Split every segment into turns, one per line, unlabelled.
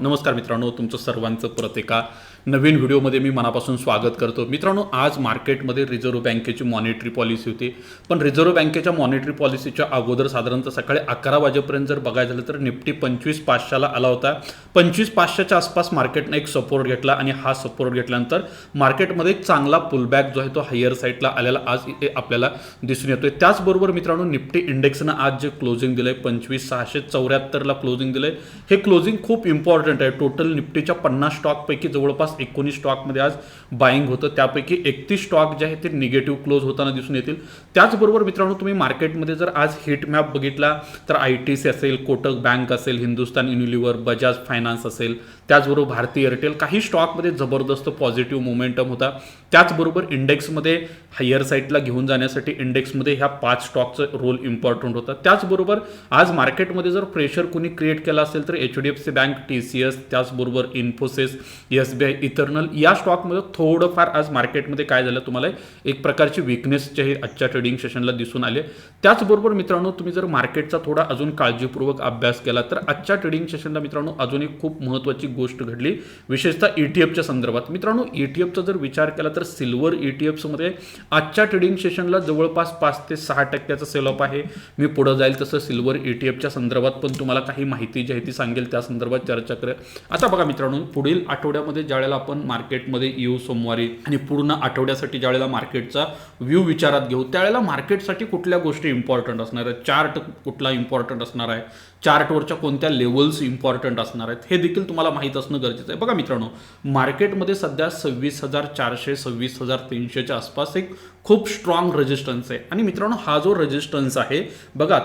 नमस्कार मित्रांनो, तुमचं सर्वांचं परत एका नवीन व्हिडिओमध्ये मी मनापासून स्वागत करतो. मित्रांनो, आज मार्केटमध्ये रिझर्व्ह बँकेची मॉनिटरी पॉलिसी होती. पण रिझर्व्ह बँकेच्या मॉनिटरी पॉलिसीच्या अगोदर साधारणतः सकाळी 11 वाजेपर्यंत जर बघायचं झालं तर निफ्टी 25,500ला आला होता. 25,500च्या आसपास मार्केटने एक सपोर्ट घेतला आणि हा सपोर्ट घेतल्यानंतर मार्केटमध्ये एक चांगला पुलबॅक जो आहे तो हायर साईडला आलेला आज इथे आपल्याला दिसून येतोय. त्याचबरोबर मित्रांनो, निफ्टी इंडेक्सनं आज जे क्लोजिंग दिलंय 25,674ला क्लोजिंग दिलंय. हे क्लोजिंग खूप इम्पॉर्टंट आहे. टोटल निफ्टीच्या 50 स्टॉकपैकी जवळपास 19 स्टॉकमध्ये आज बाईंग होतं. त्यापैकी 31 स्टॉक जे आहे ते निगेटिव्ह क्लोज होताना दिसून येतील. त्याचबरोबर मित्रांनो, तुम्ही मार्केटमध्ये जर आज हिट मॅप बघितला तर ITC असेल, कोटक बँक असेल, हिंदुस्तान युनिलिव्हर, बजाज फायनान्स असेल, त्याचबरोबर भारती एअरटेल, काही स्टॉकमध्ये जबरदस्त पॉझिटिव्ह मोमेंटम होता. त्याचबरोबर इंडेक्समध्ये हायर साईडला घेऊन जाण्यासाठी इंडेक्समध्ये ह्या 5 स्टॉकचं रोल इम्पॉर्टंट होता. त्याचबरोबर आज मार्केटमध्ये जर प्रेशर कोणी क्रिएट केला असेल तर HDFC बँक, TCS, त्याचबरोबर इन्फोसिस, SBI, इथर्नल या स्टॉकमध्ये थोडंफार आज मार्केटमध्ये काय झालं, तुम्हाला एक प्रकारची विकनेस जे आजच्या ट्रेडिंग सेशनला दिसून आले. त्याचबरोबर मित्रांनो, तुम्ही जर मार्केटचा थोडा अजून काळजीपूर्वक अभ्यास केला तर आजच्या ट्रेडिंग सेशनला मित्रांनो अजून एक खूप महत्त्वाची गोष्ट घडली, विशेषतः ETFच्या संदर्भात. मित्रांनो, ETFचा जर विचार केला तर सिल्वर ETFमध्ये आजच्या ट्रेडिंग सेशनला जवळपास 5 ते 6% सेल ऑफ आहे. मी पुढे जाईल तसं सिल्वर ETFच्या संदर्भात पण तुम्हाला काही माहिती जी आहे ती सांगेल, त्या संदर्भात चर्चा करेल. आता बघा मित्रांनो, पुढील आठवड्यामध्ये ज्यावेळेला आपण मार्केटमध्ये येऊ सोमवारी आणि पूर्ण आठवड्यासाठी ज्यावेळेला मार्केटचा व्ह्यू विचारात घेऊ, त्यावेळेला मार्केटसाठी कुठल्या गोष्टी इम्पॉर्टंट असणार आहेत, चार्ट कुठला इम्पॉर्टंट असणार आहे, चार्टवरच्या कोणत्या लेवल्स इम्पॉर्टंट असणार आहेत, हे देखील तुम्हाला माहीत असणं गरजेचं आहे. बघा मित्रांनो, मार्केटमध्ये सध्या 26,400 26,300च्या आसपास एक खूप स्ट्रॉंग रेजिस्टन्स आहे. आणि मित्रांनो, हा जो रेजिस्टन्स आहे बघा,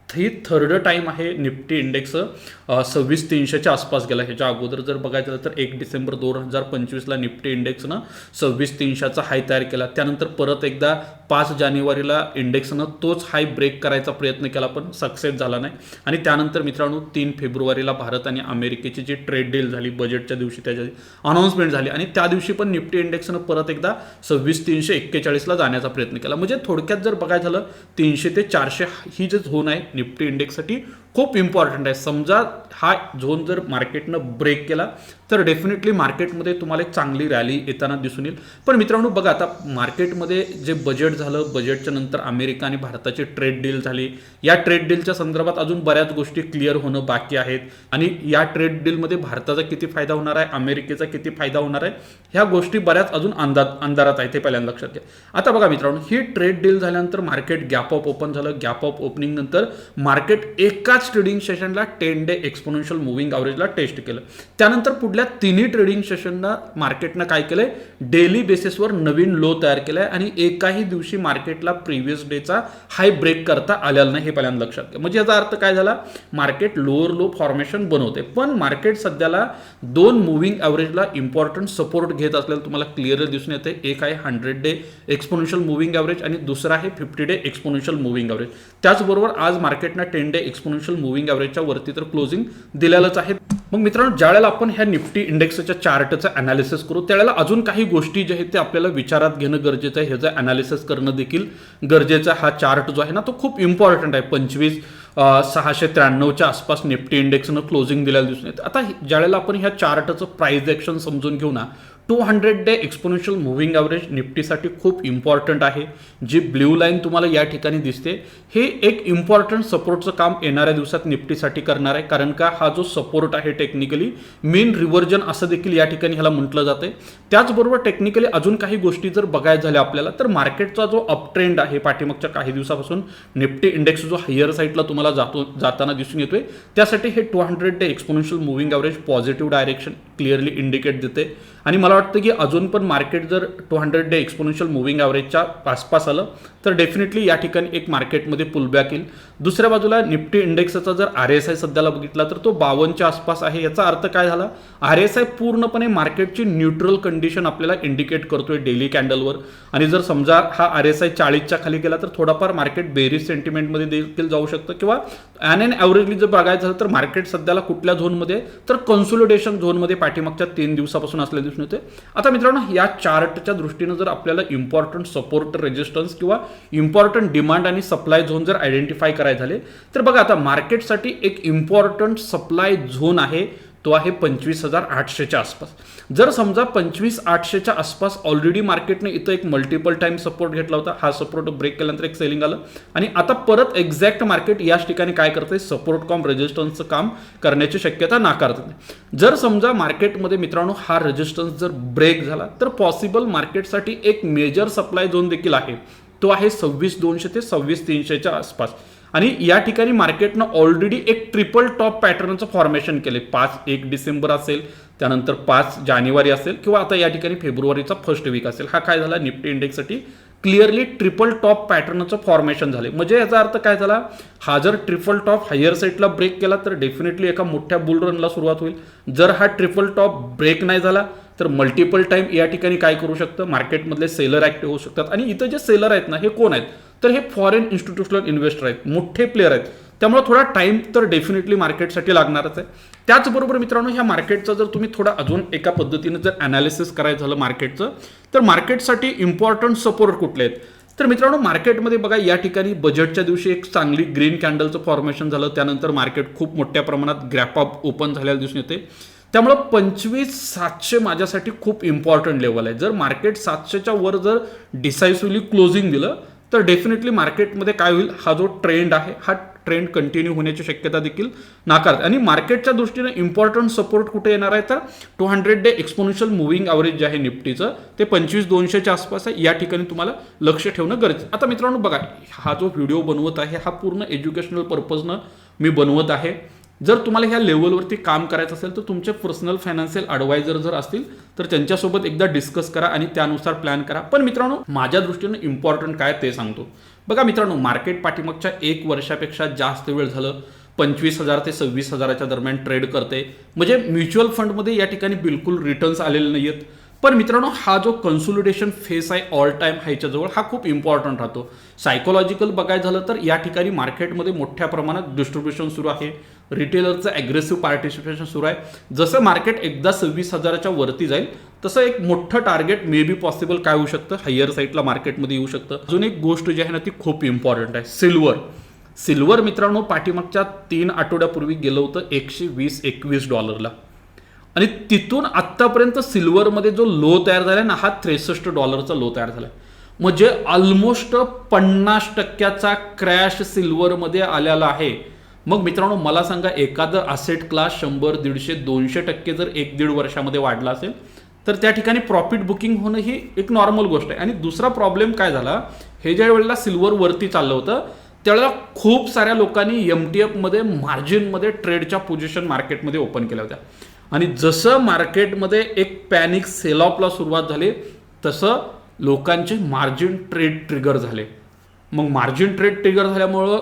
ही थर्ड टाइम आहे निफ्टी इंडेक्स 26,300च्या आसपास गेला. ह्याच्या अगोदर जर बघायचं झालं तर 1 डिसेंबर 2025ला निफ्टी इंडेक्सनं 26,300चा हाय तयार केला. त्यानंतर परत एकदा 5 जानेवारीला इंडेक्सनं तोच हाय ब्रेक करायचा प्रयत्न केला, पण सक्सेस झाला नाही. आणि त्यानंतर मित्रांनो 3 फेब्रुवारीला भारत आणि अमेरिकेची जी ट्रेड डील झाली, बजेटच्या दिवशी त्याची अनाऊन्समेंट झाली आणि त्या दिवशी पण निफ्टी इंडेक्सनं परत एकदा 26,341ला जाण्याचा प्रयत्न केला. म्हणजे थोडक्यात जर बघायचं झालं 300 ते 400 ही जी झोन आहे निफ्टी इंडेक्ससाठी खूप इम्पॉर्टंट आहे. समजा हा झोन जर मार्केटनं ब्रेक केला तर डेफिनेटली मार्केटमध्ये तुम्हाला एक चांगली रॅली येताना दिसून येईल. पण मित्रांनो बघा, आता मार्केटमध्ये जे बजेट झालं, बजेटच्या नंतर अमेरिका आणि भारताची ट्रेड डील झाली. या ट्रेड डीलच्या संदर्भात अजून बऱ्याच गोष्टी क्लिअर होणं बाकी आहेत आणि या ट्रेड डीलमध्ये भारताचा किती फायदा होणार आहे, अमेरिकेचा किती फायदा होणार आहे, ह्या गोष्टी बऱ्याच अजून अंधारात आहेत, ते पहिल्यांदा लक्षात घ्या. आता बघा मित्रांनो, ही ट्रेड डील झाल्यानंतर मार्केट गॅप अप ओपन झालं. गॅप अप ओपनिंग नंतर मार्केट एकाच ट्रेडिंग सेशनला 10 डे एक्सपोनेन्शियल मूव्हिंग ॲव्हरेजला टेस्ट केलं. त्यानंतर पुढल्या तिन्ही ट्रेडिंग सेशनला मार्केटनं काय केलंय, डेली बेसिसवर नवीन लो तयार केलाय आणि एकाही दिवशी मार्केटला प्रिव्हियस डेचा हाय ब्रेक करता आलेला नाही, हे पहिल्यांदा लक्षात घ्या. म्हणजे याचा अर्थ काय झाला, मार्केट लोअर लो फॉर्मेशन बनवते. पण मार्केट सध्याला 2 मूव्हिंग ॲव्हरेजला इम्पॉर्टंट सपोर्ट घेत असलेलं तुम्हाला क्लिअरली दिसून येते. एक आहे 100 डे एक्सपोनेन्शियल मूव्हिंग ॲव्हरेज आणि दुसरा आहे 50 डे एक्सपोनेन्शियल मूव्हिंग ॲव्हरेज. त्याचबरोबर आज मार्केटनं 10 डे एक्सपोनेन्शियल मूव्हिंग ॲव्हरेजच्या वरती तर क्लोजिंग दिलेलंच आहे. मग मित्रांनो, ज्यावेळेला आपण ह्या निफ्टी इंडेक्सच्या चार्टचं अनालिसिस करू त्यावेळेला अजून काही गोष्टी जे आहेत ते आपल्याला विचारात घेणं गरजेचं आहे. ह्याचं अनालिसिस करणं देखील गरजेचं आहे. हा चार्ट जो आहे ना तो खूप इम्पॉर्टंट आहे. 25,693च्या आसपास निफ्टी इंडेक्सनं क्लोजिंग दिलेलं दिसून येतं. आता ज्यावेळेला आपण ह्या चार्टचं प्राइस ॲक्शन समजून घेऊ ना, 200 डे एक्सपोनेन्शियल मूव्हिंग ॲव्हरेज निफ्टीसाठी खूप इम्पॉर्टंट आहे. जी ब्ल्यू लाईन तुम्हाला या ठिकाणी दिसते, हे एक इम्पॉर्टंट सपोर्टचं काम येणाऱ्या दिवसात निफ्टीसाठी करणार आहे. कारण का, हा जो सपोर्ट आहे टेक्निकली मीन रिव्हर्जन असं देखील या ठिकाणी ह्याला म्हटलं जाते. त्याचबरोबर टेक्निकली अजून काही गोष्टी जर बघायचं झाल्या आपल्याला तर मार्केटचा जो अप ट्रेंड आहे पाठीमागच्या काही दिवसापासून निफ्टी इंडेक्स जो हायर साईडला तुम्हाला जाताना दिसून येतोय, त्यासाठी हे 200 day exponential moving average positive direction clearly indicate देते. आणि मला वाटतं की अजून पण मार्केट जर 200 डे एक्सपोनेन्शियल मूव्हिंग ॲव्हरेजच्या आसपास आलं तर डेफिनेटली या ठिकाणी एक मार्केटमध्ये पुलबॅक येईल. दुसऱ्या बाजूला निफ्टी इंडेक्सचा जर RSI सध्याला बघितला तर तो 52च्या आसपास आहे. याचा अर्थ काय झाला, RSI पूर्णपणे मार्केटची न्यूट्रल कंडिशन आपल्याला इंडिकेट करतोय डेली कॅन्डलवर. आणि जर समजा हा RSI 40च्या खाली गेला तर थोडाफार मार्केट बेरिश सेंटिमेंटमध्ये देखील जाऊ शकतं. किंवा ॲन ॲव्हरेजली जर बघायचं झालं तर मार्केट सध्याला कुठल्या झोनमध्ये, तर कन्सोलिडेशन झोनमध्ये पाठीमागच्या 3 दिवसापासून असल्या दिसून येते. आता मित्रांनो, या चार्टच्या दृष्टीनं जर आपल्याला इम्पॉर्टंट सपोर्ट, रेजिस्टन्स किंवा इम्पॉर्टंट डिमांड आणि सप्लाय झोन जर आयडेंटिफाय करायचे झाले तर बघा, आता मार्केटसाठी एक इम्पॉर्टंट सप्लाय झोन आहे तो आहे 25,800च्या आसपास. जर समजा 25,800च्या आसपास ऑलरेडी मार्केटने इथं एक मल्टिपल टाइम सपोर्ट घेतला होता, हा सपोर्ट ब्रेक केल्यानंतर एक सेलिंग आलं आणि आता परत एक्झॅक्ट मार्केट याच ठिकाणी काय करतंय, सपोर्ट कॉम रेजिस्टन्सचं काम करण्याची शक्यता नाकारत नाही. जर समजा मार्केटमध्ये मित्रांनो हा रेजिस्टन्स जर ब्रेक झाला तर पॉसिबल मार्केटसाठी एक मेजर सप्लाय झोन देखील आहे, तो आहे 26,200 ते 26,300च्या आसपास. आणि या ठिकाणी मार्केटनं ऑलरेडी एक ट्रिपल टॉप पॅटर्नचं फॉर्मेशन केले. 1 डिसेंबर असेल, त्यानंतर 5 जानेवारी असेल किंवा आता या ठिकाणी फेब्रुवारीचा फर्स्ट वीक असेल. हा काय झाला, निफ्टी इंडेक्ससाठी क्लिअरली ट्रिपल टॉप पॅटर्नचं फॉर्मेशन झाले. म्हणजे याचा अर्थ काय झाला, हा जर ट्रिपल टॉप हायर साईडला ब्रेक केला तर डेफिनेटली एका मोठ्या बुल रनला सुरुवात होईल. जर हा ट्रिपल टॉप ब्रेक नाही झाला तर मल्टिपल टाइम या ठिकाणी काय करू शकतं, मार्केटमधले सेलर ऍक्टिव्ह होऊ शकतात. आणि इथं जे सेलर आहेत ना, हे कोण आहेत, तर हे फॉरेन इन्स्टिट्यूशनल इन्व्हेस्टर आहेत, मोठे प्लेयर आहेत. त्यामुळे थोडा टाइम तर डेफिनेटली मार्केटसाठी लागणारच आहे. त्याचबरोबर मित्रांनो, ह्या मार्केटचं जर तुम्ही थोडा अजून एका पद्धतीने जर अनालिसिस करायचं झालं मार्केटचं, तर मार्केटसाठी इम्पॉर्टंट सपोर्ट कुठले आहेत, तर मित्रांनो मार्केटमध्ये बघा या ठिकाणी बजेटच्या दिवशी एक चांगली ग्रीन कॅन्डलचं फॉर्मेशन झालं. त्यानंतर मार्केट खूप मोठ्या प्रमाणात गॅप अप ओपन झालेल्या दिसून येते. त्यामुळे 25,700 माझ्यासाठी खूप इम्पॉर्टंट लेवल आहे. जर मार्केट 700च्या वर जर डिसायसिव्हली क्लोजिंग दिलं तर डेफिनेटली मार्केटमध्ये काय होईल, हा जो ट्रेंड आहे हा ट्रेंड कंटिन्यू होण्याची शक्यता देखील नाकारते. आणि मार्केटच्या दृष्टीने इम्पॉर्टंट सपोर्ट कुठे येणार आहे, तर 200 डे एक्सपोनेन्शियल मुव्हिंग ॲव्हरेज जे आहे निफ्टीचं ते 25,200च्या आसपास आहे. या ठिकाणी तुम्हाला लक्ष ठेवणं गरजेचं. आता मित्रांनो बघा, हा जो व्हिडिओ बनवत आहे हा पूर्ण एज्युकेशनल पर्पजनं मी बनवत आहे. जर तुम्हाला ह्या लेवलवरती काम करायचं असेल तर तुमचे पर्सनल फायनान्शियल ॲडवायझर जर असतील तर त्यांच्यासोबत एकदा डिस्कस करा आणि त्यानुसार प्लॅन करा. पण मित्रांनो माझ्या दृष्टीने इम्पॉर्टंट काय ते सांगतो. बघा मित्रांनो, मार्केट पाठीमागच्या 1 वर्षापेक्षा जास्त वेळ झालं 25,000 ते 26,000च्या दरम्यान ट्रेड करते. म्हणजे म्युच्युअल फंडमध्ये या ठिकाणी बिलकुल रिटर्न्स आलेले नाही आहेत. पण मित्रांनो हा जो कन्सोलिडेशन फेस आहे ऑल टाइम हायच्या जवळ, हा खूप इम्पॉर्टंट राहतो. सायकोलॉजिकल बघायचं झालं तर या ठिकाणी मार्केटमध्ये मोठ्या प्रमाणात डिस्ट्रीब्युशन सुरू आहे, रिटेलरचं ॲग्रेसिव्ह पार्टिसिपेशन सुरू आहे. जसं मार्केट एकदा 26,000च्या वरती जाईल तसं एक मोठं टार्गेट मे बी पॉसिबल काय होऊ शकतं, हायर साईडला मार्केटमध्ये येऊ शकतं. अजून एक गोष्ट जी आहे ना ती खूप इम्पॉर्टंट आहे, सिल्वर मित्रांनो पाठीमागच्या 3 आठवड्यापूर्वी गेलं होतं $120-121 आणि तिथून आत्तापर्यंत सिल्वरमध्ये जो लो तयार झाला ना हा $63चा लो तयार झाला. म्हणजे ऑलमोस्ट 50% क्रॅश सिल्वरमध्ये आलेला आहे. मग मित्रांनो मला सांगा, एखादं असेट क्लास 100, 150, 200% जर 1-1.5 वर्षामध्ये वाढला असेल तर त्या ठिकाणी प्रॉफिट बुकिंग होणं ही एक नॉर्मल गोष्ट आहे. आणि दुसरा प्रॉब्लेम काय झाला, हे ज्या वेळेला सिल्वर वरती चाललं होतं त्यावेळेला खूप साऱ्या लोकांनी MTFमध्ये मार्जिनमध्ये ट्रेडच्या पोझिशन मार्केटमध्ये ओपन केल्या होत्या. आणि जसं मार्केटमध्ये एक पॅनिक सेल ऑफला सुरुवात झाली तसं लोकांचे मार्जिन ट्रेड ट्रिगर झाले. मग मार्जिन ट्रेड ट्रिगर झाल्यामुळं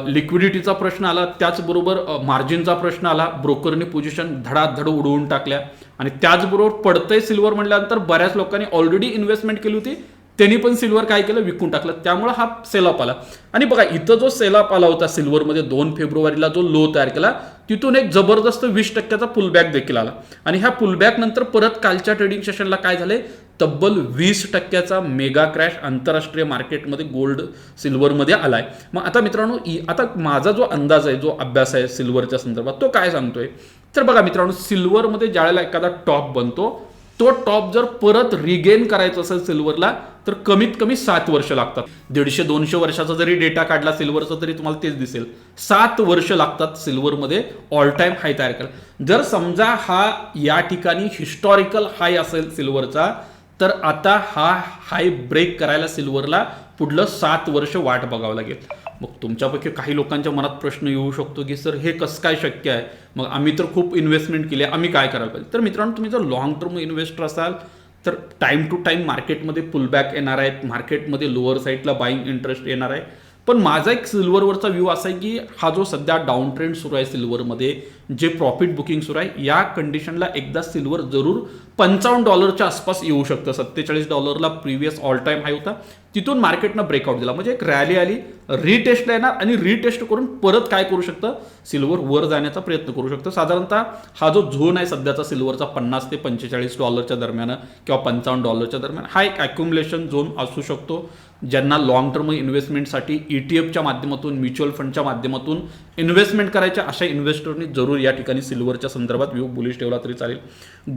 लिक्विडिटीचा प्रश्न आला, त्याचबरोबर मार्जिनचा प्रश्न आला. ब्रोकरने पोझिशन धडाधड उडवून टाकल्या. आणि त्याचबरोबर पडतंय सिल्वर म्हटल्यानंतर बऱ्याच लोकांनी ऑलरेडी इन्व्हेस्टमेंट केली होती त्यांनी पण सिल्वर काय केलं, विकून टाकलं. त्यामुळे हा सेलअप आला. आणि बघा इथं जो सेलअप आला होता सिल्वरमध्ये 2 फेब्रुवारीला जो लो तयार केला तिथून एक जबरदस्त 20%चा पुलबॅक देखील आला. आणि ह्या पुलबॅक नंतर परत कालच्या ट्रेडिंग सेशनला काय झाले, तब्बल 20%चा मेगा क्रॅश आंतरराष्ट्रीय मार्केटमध्ये गोल्ड सिल्वरमध्ये आलाय. मग आता मित्रांनो आता माझा जो अंदाज आहे, जो अभ्यास आहे सिल्वरच्या संदर्भात तो काय सांगतोय, तर बघा मित्रांनो सिल्वरमध्ये ज्यावेळेला एखादा टॉप बनतो तो टॉप जर परत रिगेन करायचा असेल सिल्वरला तर कमीत कमी 7 वर्ष लागतात. 150-200 वर्षाचा जरी डेटा काढला सिल्वरचा तरी तुम्हाला तेच दिसेल, 7 वर्ष लागतात सिल्वरमध्ये ऑल टाइम हाय तयार करायला. जर समजा हा या ठिकाणी हिस्टॉरिकल हाय असेल सिल्वरचा तर आता हा हाय ब्रेक करायला सिल्वरला पुढलं 7 वर्ष वाट बघावं लागेल. मग तुमच्यापैकी काही लोकांच्या मनात प्रश्न येऊ शकतो की सर हे कसं काय शक्य आहे, मग आम्ही तर खूप इन्व्हेस्टमेंट केली आहे, आम्ही काय करायला पाहिजे. तर मित्रांनो तुम्ही जर लॉंग टर्म इन्व्हेस्टर असाल तर टाइम टू टाइम मार्केटमध्ये पुलबॅक येणार आहेत, मार्केटमध्ये लोअर साईडला बाईंग इंटरेस्ट येणार आहे. पण माझा एक सिल्वरवरचा व्ह्यू असा आहे की हा जो सध्या डाऊन ट्रेंड सुरू आहे सिल्वरमध्ये, जे प्रॉफिट बुकिंग सुरू आहे, या कंडिशनला एकदा सिल्वर जरूर $55च्या आसपास येऊ शकतं. $47ला प्रिव्हियस ऑल टाइम हाय होता, तिथून मार्केटनं ब्रेकआउट दिला. म्हणजे एक रॅली आली, रिटेस्टला येणार आणि रिटेस्ट करून परत काय करू शकतं, सिल्वर वर जाण्याचा प्रयत्न करू शकतं. साधारणतः हा जो झोन आहे सध्याचा सिल्वरचा $50 ते $45च्या दरम्यान किंवा $55च्या दरम्यान, हा एक अक्युमुलेशन झोन असू शकतो. ज्यांना लॉंग टर्म इन्व्हेस्टमेंटसाठी ETFच्या माध्यमातून, म्युच्युअल फंडच्या माध्यमातून इन्व्हेस्टमेंट करायच्या अशा इन्व्हेस्टरनी जरूर या ठिकाणी सिल्वरच्या संदर्भात व्ह्यू बुलिश ठेवला तरी चालेल.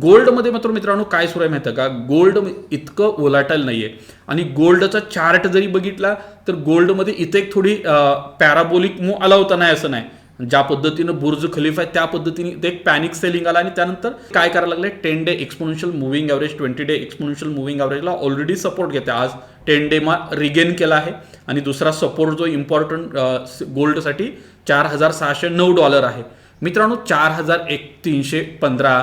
गोल्डमध्ये मात्र मित्रांनो काय सुरू आहे माहिती आहे का, गोल्ड इतकं वोलाटाईल नाहीये आणि गोल्डचा चार्ट जरी बघितला तर गोल्डमध्ये इथे एक थोडी पॅराबोलिक मूव्ह आला होता, नाही असं नाही. ज्या पद्धतीनं बुर्ज खलिफा आहे त्या पद्धतीने ते एक पॅनिक सेलिंग आला आणि त्यानंतर काय करायला लागले, 10 day exponential moving average 20 day exponential moving ॲव्हरेजला ऑलरेडी सपोर्ट घेते. आज 10 डे मा रिगेन केला आहे आणि दुसरा सपोर्ट जो इम्पॉर्टंट गोल्डसाठी $4,609 आहे. मित्रांनो 4,315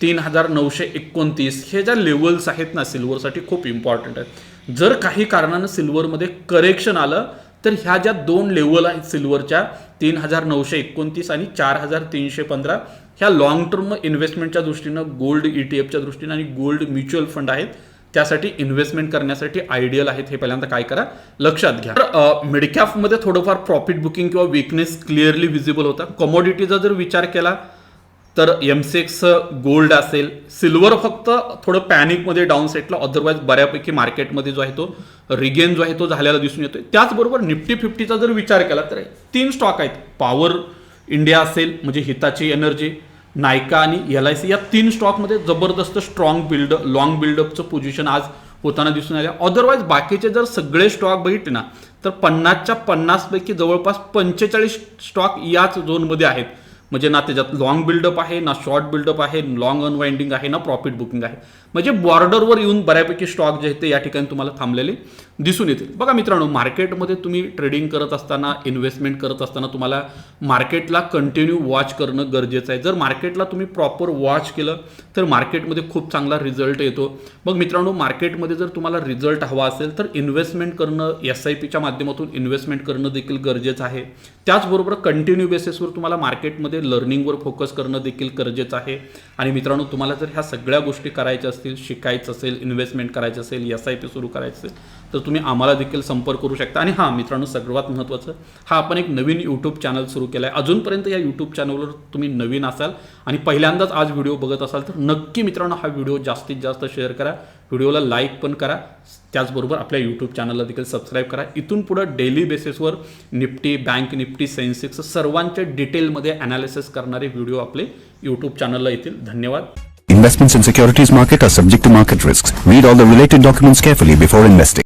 3,929 हे ज्या लेवल्स आहेत ना सिल्वरसाठी खूप इम्पॉर्टंट आहेत. जर काही कारणानं सिल्वरमध्ये करेक्शन आलं तर ह्या ज्या दोन लेवल आहेत सिल्वरच्या 3,929 आणि 4,315 ह्या लॉंग टर्म इन्व्हेस्टमेंटच्या दृष्टीनं गोल्ड ETFच्या दृष्टीनं आणि गोल्ड म्युच्युअल फंड आहेत त्यासाठी इन्व्हेस्टमेंट करण्यासाठी आयडियल आहेत. हे पहिल्यांदा काय करा लक्षात घ्या. तर मिडकॅपमध्ये थोडंफार प्रॉफिट बुकिंग किंवा विकनेस क्लिअरली विजिबल होता. कमोडिटीचा जर विचार केला तर MCX गोल्ड असेल, सिल्वर फक्त थोडं पॅनिकमध्ये डाऊन सेटला, अदरवाईज बऱ्यापैकी मार्केटमध्ये जो आहे तो रिगेन जो आहे तो झालेला दिसून येतोय. त्याचबरोबर निफ्टी 50चा जर विचार केला तर 3 स्टॉक आहेत. पॉवर इंडिया असेल म्हणजे हिताची एनर्जी, नायका आणि LIC या 3 स्टॉकमध्ये जबरदस्त लॉंग बिल्डअपचं पोझिशन आज होताना दिसून आलं. अदरवाईज बाकीचे जर सगळे स्टॉक बघितले ना तर 50च्या 50 पैकी जवळपास 45 स्टॉक याच झोनमध्ये आहेत. म्हणजे ना त्याच्यात लॉंग बिल्डअप आहे, ना शॉर्ट बिल्डअप आहे, लॉंग अनवाइंडिंग आहे, ना प्रॉफिट बुकिंग आहे. म्हणजे बॉर्डरवर येऊन बऱ्यापैकी स्टॉक जे आहेत ते या ठिकाणी तुम्हाला थांबलेले दिसून येतील. बघा मित्रांनो, मार्केटमध्ये तुम्ही ट्रेडिंग करत असताना, इन्व्हेस्टमेंट करत असताना तुम्हाला मार्केटला कंटिन्यू वॉच करणं गरजेचं आहे. जर मार्केटला तुम्ही प्रॉपर वॉच केलं तर मार्केटमध्ये खूप चांगला रिझल्ट येतो. मग मित्रांनो, मार्केटमध्ये जर तुम्हाला रिझल्ट हवा असेल तर इन्व्हेस्टमेंट करणं, SIPच्या माध्यमातून इन्व्हेस्टमेंट करणं देखील गरजेचं आहे. त्याचबरोबर कंटिन्यू बेसिसवर तुम्हाला मार्केटमध्ये लर्निंगवर फोकस करणं देखील गरजेचं आहे. आणि मित्रांनो, तुम्हाला जर ह्या सगळ्या गोष्टी करायच्या असतील, शिकायचं असेल, इन्व्हेस्टमेंट करायचं असेल, SIP सुरू करायचं असेल तर तुम्ही आम्हाला देखील संपर्क करू शकता. आणि हां मित्रांनो, सर्वात महत्त्वाचं, हा आपण एक नवीन यूट्यूब चॅनल सुरू केला आहे. अजूनपर्यंत या यूट्यूब चॅनलवर तुम्ही नवीन असाल आणि पहिल्यांदाच आज व्हिडिओ बघत असाल तर नक्की मित्रांनो हा व्हिडिओ जास्तीत जास्त शेअर करा, व्हिडिओला लाईक पण करा. त्याचबरोबर आपल्या यूट्यूब चॅनलला देखील सबस्क्राईब करा. इथून पुढं डेली बेसिसवर निफ्टी, बँक निफ्टी, सेन्सेक्स सर्वांच्या डिटेलमध्ये ॲनालिसिस करणारे व्हिडिओ आपले यूट्यूब चॅनलला येतील. धन्यवाद.
Investments in securities market are subject to market risks. Read all the related documents carefully before investing.